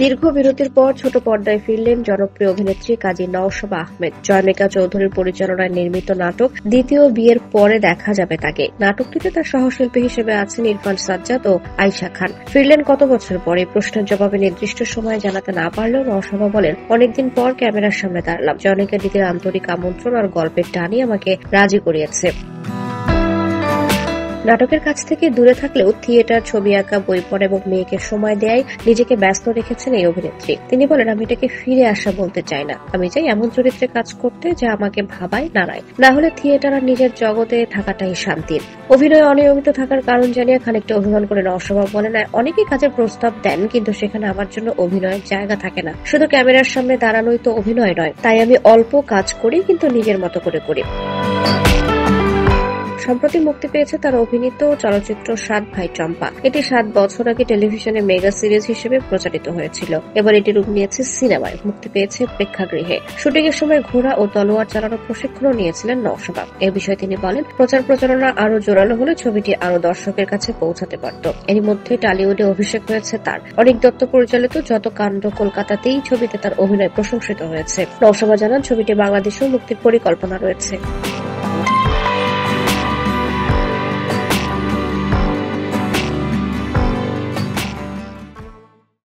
দীর্ঘ বিরতির পর ছোট পর্দায় ফিরলেন জনপ্রিয় অভিনেত্রী কাজী নওশাবা আহমেদ। জয়মিকা চৌধুরীর পরিচালনায় নির্মিত নাটক দ্বিতীয় বিয়ের পরে দেখা যাবে তাকে। নাটকটিতে তার সহশিল্পী হিসেবে আছেন ইরফান সাজ্জাদ ও আয়েশা খান। ফিরলেন কত বছর পরে? প্রশ্নের জবাবে নির্দিষ্ট সময় জানাতে না পারলেও নওশাবা বলেন, অনেকদিন পর ক্যামেরার সামনে দাঁড়ালাম। জয়নিকা দিদির আন্তরিক আমন্ত্রণ আর গল্পের টানই আমাকে রাজি করিয়েছে। নাটকের কাছ থেকে দূরে থাকলেও থিয়েটার, ছবি আঁকা, বই পড়া এবং মেয়েকে সময় দেয়ায় নিজেকে ব্যস্ত রেখেছেন এই অভিনেত্রী। তিনি বলেন, আমি এটাকে ফিরে আসা বলতে চাই না। আমি চাই এমন চরিত্রে কাজ করতে যা আমাকে ভাবায়, নাড়ায়। না হলে থিয়েটার আর নিজের জগতে থাকাটাই শান্তির। অভিনয়ে অনিয়মিত থাকার কারণ জানিয়ে খানিকটা অভিমান করে নওশাবা বলেন, অনেকেই কাজের প্রস্তাব দেন, কিন্তু সেখানে আমার জন্য অভিনয়ের জায়গা থাকে না। শুধু ক্যামেরার সামনে দাঁড়ানোই তো অভিনয় নয়। তাই আমি অল্প কাজ করি, কিন্তু নিজের মতো করে করি। সম্প্রতি মুক্তি পেয়েছে তার অভিনীত চলচ্চিত্র ৭ ভাই চম্পা। এটি ৭ বছর আগে টেলিভিশনে মেগা সিরিজ হিসেবে প্রচারিত হয়েছিল। এবার এটি রূপ নিয়েছে সিনেমায়, মুক্তি পেয়েছে প্রেক্ষাগৃহে। শুটিং এর সময় ঘোড়া ও তলোয়ার চালানোর প্রশিক্ষণও নিয়েছিলেন নওশাবা। এ বিষয়ে তিনি বলেন, প্রচারণা আরো জোরালো হলে ছবিটি আরো দর্শকের কাছে পৌঁছাতে পারত। এরই মধ্যে টলিউডে অভিষেক হয়েছে তার। অনিক দত্ত পরিচালিত যত কাণ্ড কলকাতাতেই ছবিতে তার অভিনয় প্রশংসিত হয়েছে। নওশাবা জানান, ছবিটি বাংলাদেশেও মুক্তির পরিকল্পনা রয়েছে।